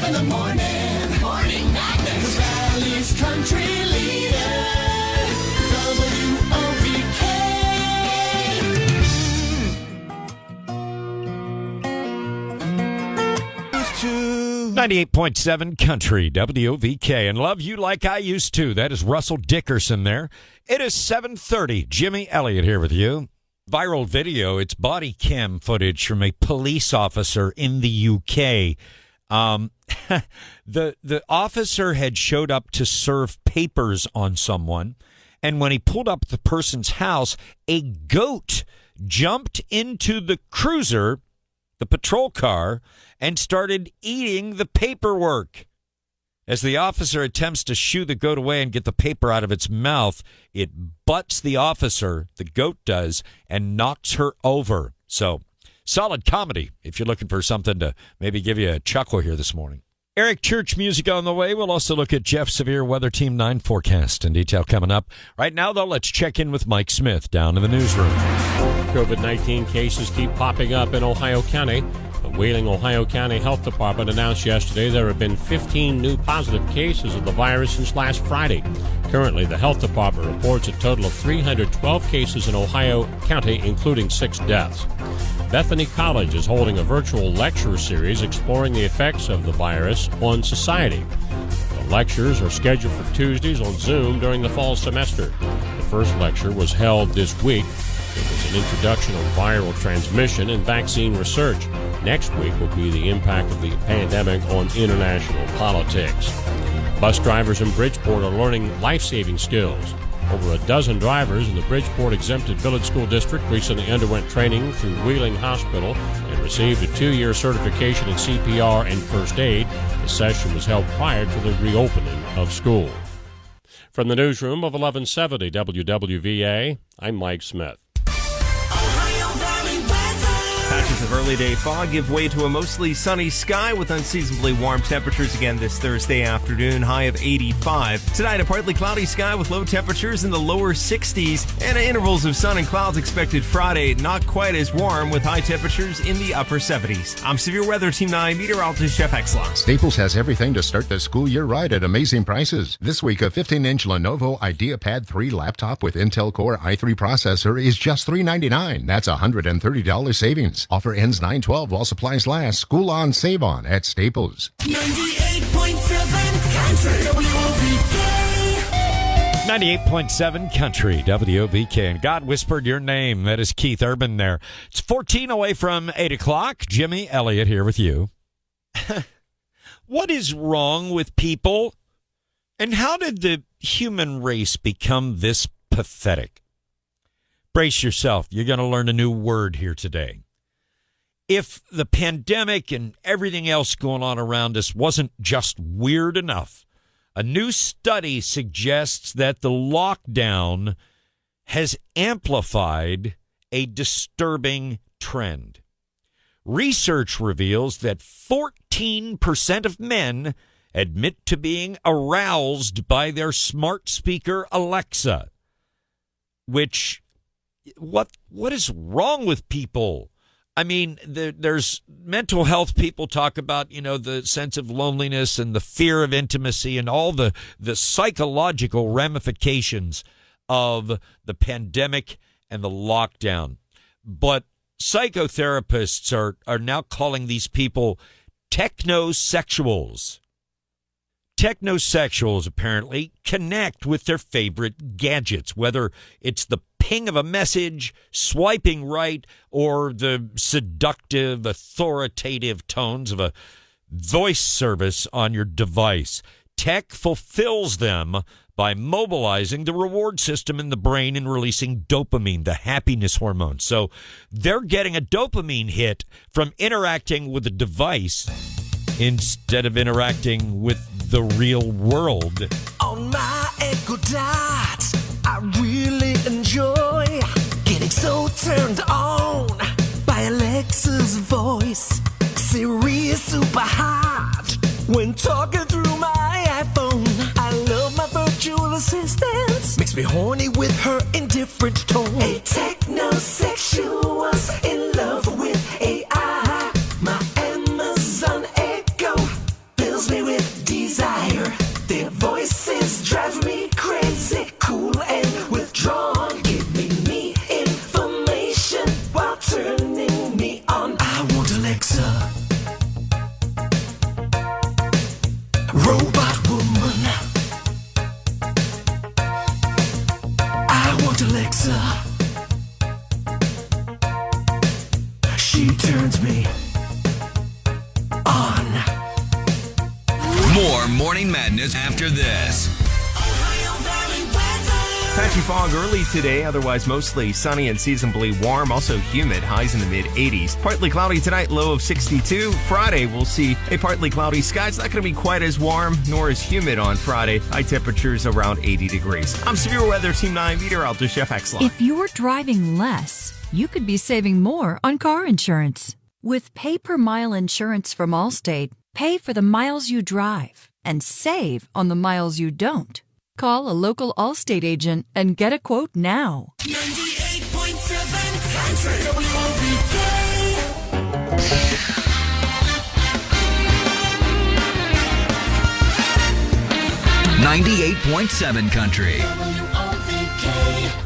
5 in the morning. Morning Madness. The Valley's country leader. WOVK. 98.7 Country WOVK, and love you like I used to. That is Russell Dickerson there. It is 7:30. Jimmy Elliott here with you. Viral video. It's body cam footage from a police officer in the UK. The officer had showed up to serve papers on someone, and when he pulled up at the person's house, a goat jumped into the cruiser, the patrol car, and started eating the paperwork. As the officer attempts to shoo the goat away and get the paper out of its mouth, it butts the officer, the goat does, and knocks her over. So, solid comedy if you're looking for something to maybe give you a chuckle here this morning. Eric Church music on the way. We'll also look at Jeff's severe weather Team 9 forecast in detail coming up. Right now, though, let's check in with Mike Smith down in the newsroom. COVID-19 cases keep popping up in Ohio County. The Wheeling, Ohio County Health Department announced yesterday there have been 15 new positive cases of the virus since last Friday. Currently, the health department reports a total of 312 cases in Ohio County, including 6 deaths. Bethany College is holding a virtual lecture series exploring the effects of the virus on society. The lectures are scheduled for Tuesdays on Zoom during the fall semester. The first lecture was held this week. It was an introduction on viral transmission and vaccine research. Next week will be the impact of the pandemic on international politics. Bus drivers in Bridgeport are learning life-saving skills. Over a dozen drivers in the Bridgeport Exempted Village School District recently underwent training through Wheeling Hospital and received a 2-year certification in CPR and first aid. The session was held prior to the reopening of school. From the newsroom of 1170 WWVA, I'm Mike Smith. Patches of early day fog give way to a mostly sunny sky with unseasonably warm temperatures again this Thursday afternoon, high of 85. Tonight, a partly cloudy sky with low temperatures in the lower 60s and intervals of sun and clouds expected Friday, not quite as warm with high temperatures in the upper 70s. I'm Severe Weather Team 9 meteorologist Jeff Exlon. Staples has everything to start the school year right at amazing prices. This week, a 15-inch Lenovo IdeaPad 3 laptop with Intel Core i3 processor is just $399. That's $130 savings. Offer ends 9/12 while supplies last. School on, save on at Staples. 98.7 Country WOVK. 98.7 Country WOVK. And God whispered your name. That is Keith Urban there. It's 14 away from 8 o'clock. Jimmy Elliott here with you. What is wrong with people? And how did the human race become this pathetic? Brace yourself. You're going to learn a new word here today. If the pandemic and everything else going on around us wasn't just weird enough, a new study suggests that the lockdown has amplified a disturbing trend. Research reveals that 14% of men admit to being aroused by their smart speaker Alexa. Which, what is wrong with people? I mean, there's mental health people talk about, the sense of loneliness and the fear of intimacy and all the psychological ramifications of the pandemic and the lockdown. But psychotherapists are now calling these people technosexuals. Technosexuals apparently connect with their favorite gadgets, whether it's the ping of a message, swiping right, or the seductive, authoritative tones of a voice service on your device. Tech fulfills them by mobilizing the reward system in the brain and releasing dopamine, the happiness hormone. So they're getting a dopamine hit from interacting with a device instead of interacting with the real world. On my Echo Dot, I really enjoy getting so turned on by Alexa's voice. Siri is super hot when talking through my iPhone. I love my virtual assistant, makes me horny with her indifferent tone. A technosexual's in love with AI. My Amazon Echo More Morning Madness after this. Ohio Valley weather. Patchy fog early today, otherwise mostly sunny and seasonably warm, also humid, highs in the mid-80s. Partly cloudy tonight, low of 62. Friday, we'll see a partly cloudy sky. It's not going to be quite as warm nor as humid on Friday. High temperatures around 80 degrees. I'm Severe Weather Team 9 meteorologist Jeff Exlon. If you're driving less, you could be saving more on car insurance. With pay-per-mile insurance from Allstate, pay for the miles you drive and save on the miles you don't. Call a local Allstate agent and get a quote now. 98.7 Country WOVK. 98.7 Country. WOVK.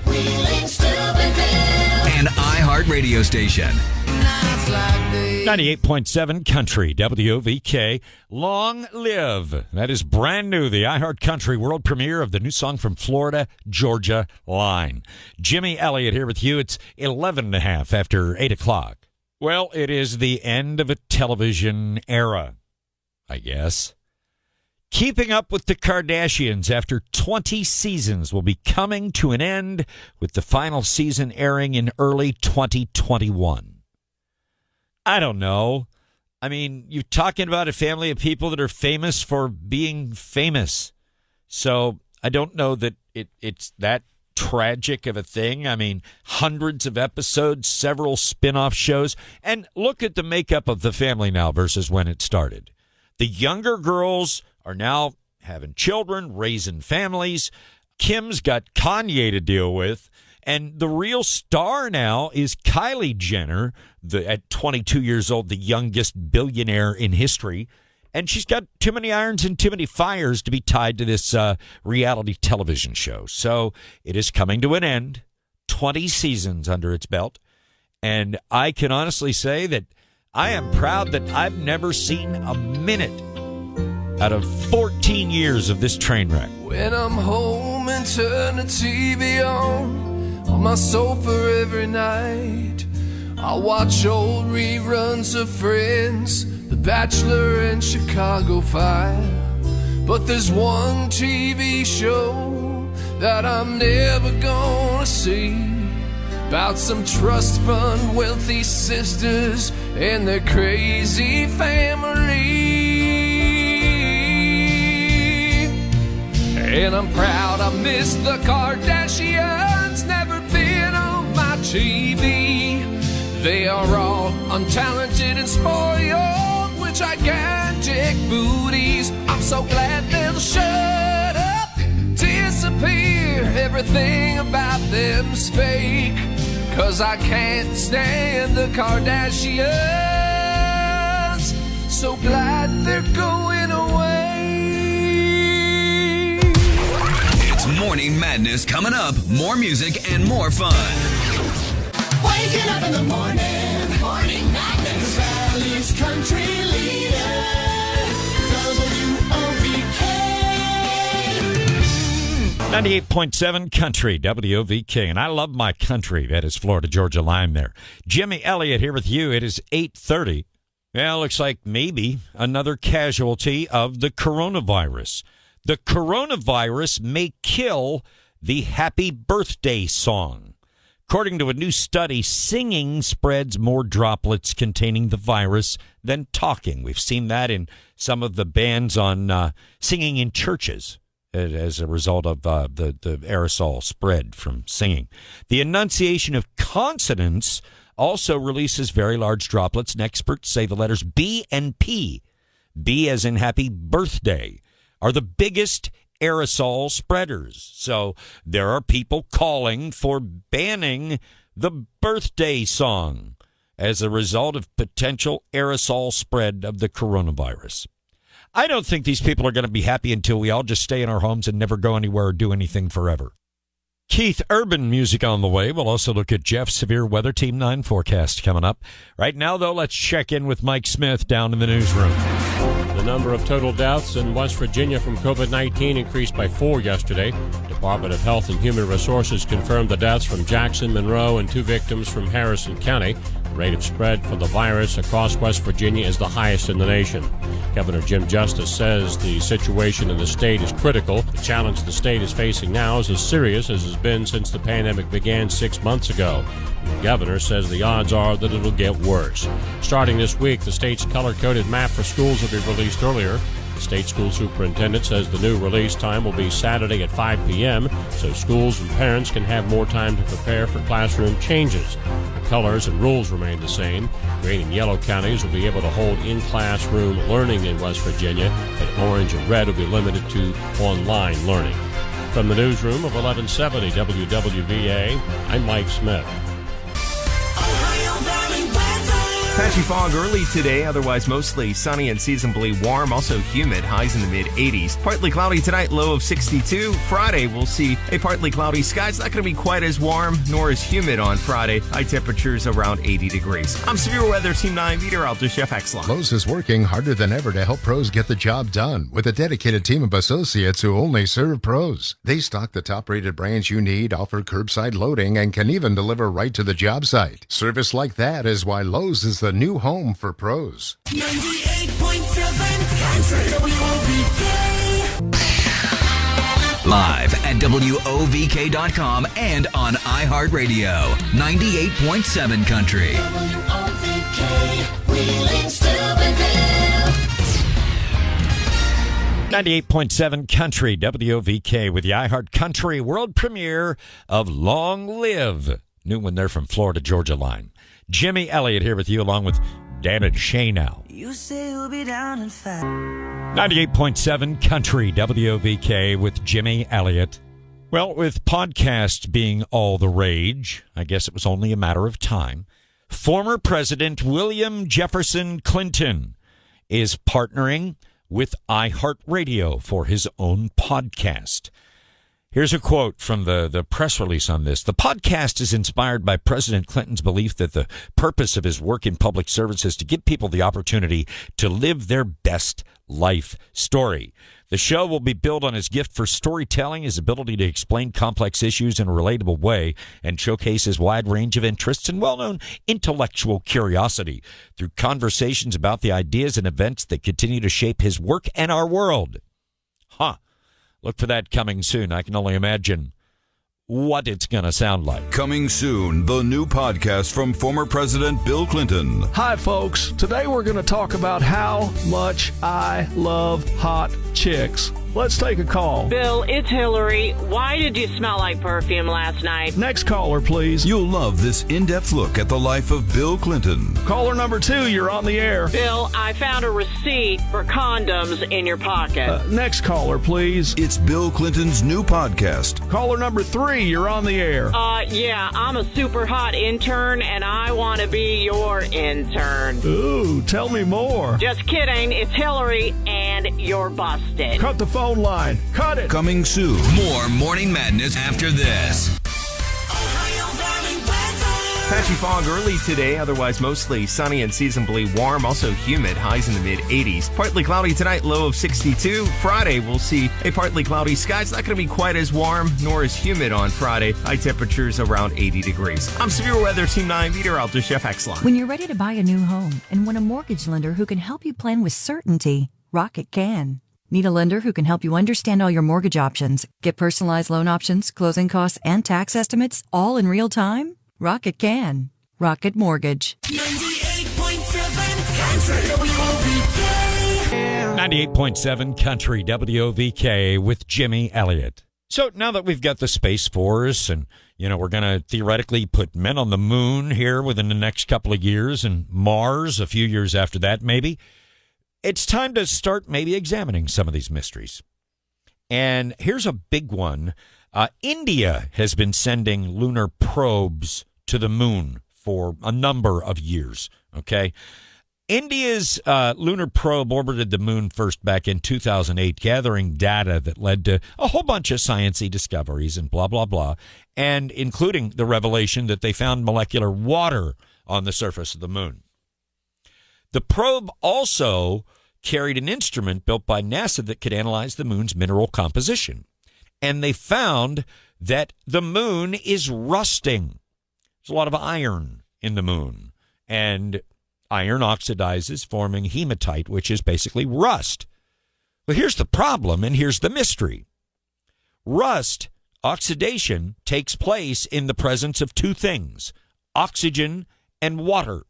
Wheeling, Steubenville. An iHeart radio station. Nights like these. 98.7 Country, WOVK, Long Live. That is brand new, the iHeart Country world premiere of the new song from Florida Georgia Line. Jimmy Elliott here with you. It's 11:30 after 8 o'clock. Well, it is the end of a television era, I guess. Keeping Up with the Kardashians after 20 seasons will be coming to an end, with the final season airing in early 2021. I don't know. I mean, you're talking about a family of people that are famous for being famous. So I don't know that it's that tragic of a thing. I mean, hundreds of episodes, several spin-off shows. And look at the makeup of the family now versus when it started. The younger girls are now having children, raising families. Kim's got Kanye to deal with. And the real star now is Kylie Jenner, at 22 years old, the youngest billionaire in history. And she's got too many irons and too many fires to be tied to this reality television show. So it is coming to an end, 20 seasons under its belt. And I can honestly say that I am proud that I've never seen a minute out of 14 years of this train wreck. When I'm home and turn the TV on my sofa every night, I watch old reruns of Friends, The Bachelor, and Chicago 5. But there's one TV show that I'm never gonna see, about some trust fund wealthy sisters and their crazy family. And I'm proud I missed the Kardashians, never been on my TV. They are all untalented and spoiled with gigantic booties. I'm so glad they'll shut up, disappear. Everything about them's fake, 'cause I can't stand the Kardashians. So glad they're going away. Morning Madness coming up. More music and more fun. Waking up in the morning. Morning Madness. The Valley's country leader. WOVK. 98.7 Country, WOVK. And I love my country. That is Florida Georgia Line there. Jimmy Elliott here with you. It is 8:30. Well, looks like maybe another casualty of the coronavirus. The coronavirus may kill the happy birthday song. According to a new study, singing spreads more droplets containing the virus than talking. We've seen that in some of the bans on singing in churches as a result of the aerosol spread from singing. The enunciation of consonants also releases very large droplets, and experts say the letters B and P, B as in happy birthday, are the biggest aerosol spreaders. So there are people calling for banning the birthday song as a result of potential aerosol spread of the coronavirus. I don't think these people are going to be happy until we all just stay in our homes and never go anywhere or do anything forever. Keith Urban music on the way. We'll also look at Jeff's Severe Weather Team 9 forecast coming up. Right now, though, let's check in with Mike Smith down in the newsroom. The number of total deaths in West Virginia from COVID-19 increased by 4 yesterday. Department of Health and Human Resources confirmed the deaths from Jackson, Monroe, and 2 victims from Harrison County. The rate of spread for the virus across West Virginia is the highest in the nation. Governor Jim Justice says the situation in the state is critical. The challenge the state is facing now is as serious as it's been since the pandemic began 6 months ago. The governor says the odds are that it'll get worse. Starting this week, the state's color-coded map for schools will be released earlier. The state school superintendent says the new release time will be Saturday at 5 p.m., so schools and parents can have more time to prepare for classroom changes. The colors and rules remain the same. Green and yellow counties will be able to hold in-classroom learning in West Virginia, and orange and red will be limited to online learning. From the newsroom of 1170 WWVA, I'm Mike Smith. Patchy fog early today, otherwise mostly sunny and seasonably warm, also humid, highs in the mid-80s. Partly cloudy tonight, low of 62. Friday, we'll see a partly cloudy sky. It's not going to be quite as warm nor as humid on Friday. High temperatures around 80 degrees. I'm Severe Weather Team 9 meteorologist Jeff Exlon. Lowe's is working harder than ever to help pros get the job done with a dedicated team of associates who only serve pros. They stock the top-rated brands you need, offer curbside loading, and can even deliver right to the job site. Service like that is why Lowe's is the new home for pros. 98.7 Country WOVK. Live at WOVK.com and on iHeartRadio. 98.7 Country. WOVK, Wheeling, Steubenville. 98.7 Country WOVK with the iHeart Country world premiere of Long Live. New one there from Florida Georgia line. Jimmy Elliott here with you along with Dan and Shay now. You say you'll be down in 5. 98.7 Country WOVK with Jimmy Elliott. Well, with podcasts being all the rage, I guess it was only a matter of time. Former President William Jefferson Clinton is partnering with iHeartRadio for his own podcast. Here's a quote from the press release on this. The podcast is inspired by President Clinton's belief that the purpose of his work in public service is to give people the opportunity to live their best life story. The show will be built on his gift for storytelling, his ability to explain complex issues in a relatable way, and showcase his wide range of interests and well-known intellectual curiosity through conversations about the ideas and events that continue to shape his work and our world. Look for that coming soon. I can only imagine what it's going to sound like. Coming soon, the new podcast from former President Bill Clinton. Hi, folks. Today we're going to talk about how much I love hot chicks. Let's take a call. Bill, it's Hillary. Why did you smell like perfume last night? Next caller, please. You'll love this in-depth look at the life of Bill Clinton. Caller number 2, you're on the air. Bill, I found a receipt for condoms in your pocket. Next caller, please. It's Bill Clinton's new podcast. Caller number 3, you're on the air. Yeah, I'm a super hot intern, and I want to be your intern. Ooh, tell me more. Just kidding. It's Hillary, and you're busted. Cut the phone line. Cut it. Coming soon. More Morning Madness after this. Patchy fog early today, otherwise mostly sunny and seasonably warm, also humid, highs in the mid-80s. Partly cloudy tonight, low of 62. Friday, we'll see a partly cloudy sky. It's not going to be quite as warm nor as humid on Friday. High temperatures around 80 degrees. I'm Severe Weather Team 9 meteorologist Jeff Exlon. When you're ready to buy a new home and want a mortgage lender who can help you plan with certainty, Rocket can. Need a lender who can help you understand all your mortgage options, get personalized loan options, closing costs, and tax estimates all in real time? Rocket can. Rocket Mortgage. 98.7 Country WOVK. 98.7 Country WOVK with Jimmy Elliott. So now that we've got the Space Force and, we're going to theoretically put men on the moon here within the next couple of years and Mars a few years after that maybe, it's time to start maybe examining some of these mysteries. And here's a big one. India has been sending lunar probes to the moon for a number of years, okay? India's lunar probe orbited the moon first back in 2008, gathering data that led to a whole bunch of sciencey discoveries and blah, blah, blah, and including the revelation that they found molecular water on the surface of the moon. The probe also carried an instrument built by NASA that could analyze the moon's mineral composition. and they found that the moon is rusting. There's a lot of iron in the moon, and iron oxidizes, forming hematite, which is basically rust. Well, here's the problem, and here's the mystery. Rust, oxidation, takes place in the presence of two things, oxygen and water.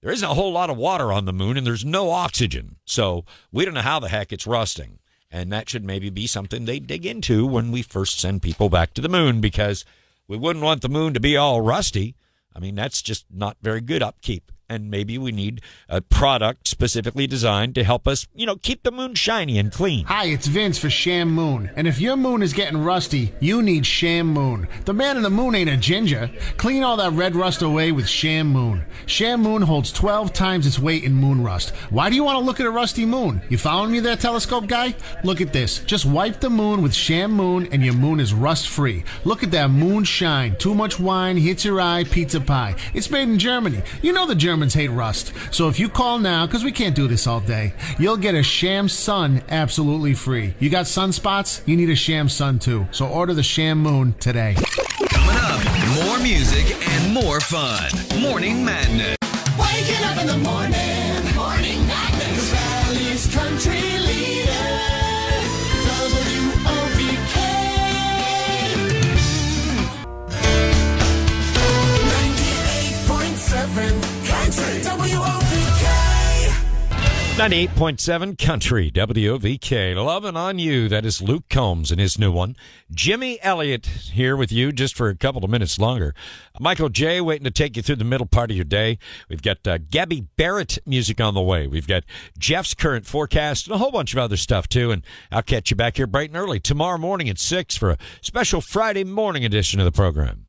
There isn't a whole lot of water on the moon, and there's no oxygen, so we don't know how the heck it's rusting. And that should maybe be something they dig into when we first send people back to the moon, because we wouldn't want the moon to be all rusty. I mean, that's just not very good upkeep. And maybe we need a product specifically designed to help us, keep the moon shiny and clean. Hi, it's Vince for Sham Moon. And if your moon is getting rusty, you need Sham Moon. The man in the moon ain't a ginger. Clean all that red rust away with Sham Moon. Sham Moon holds 12 times its weight in moon rust. Why do you want to look at a rusty moon? You following me there, telescope guy? Look at this. Just wipe the moon with Sham Moon and your moon is rust-free. Look at that moon shine. Too much wine hits your eye, pizza pie. It's made in Germany. You know the Germans hate rust. So if you call now, because we can't do this all day, you'll get a Sham Sun absolutely free. You got sunspots? You need a Sham Sun too. So order the Sham Moon today. Coming up, more music and more fun. Morning Madness. Waking up in the morning, morning madness. The Valley's country leader, WOVK. 98.7 Country WOVK. 98.7 Country WOVK. Loving on You. That is Luke Combs and his new one. Jimmy Elliott here with you just for a couple of minutes longer. Michael J. waiting to take you through the middle part of your day. We've got Gabby Barrett music on the way. We've got Jeff's current forecast and a whole bunch of other stuff too. And I'll catch you back here bright and early tomorrow morning at 6 for a special Friday morning edition of the program.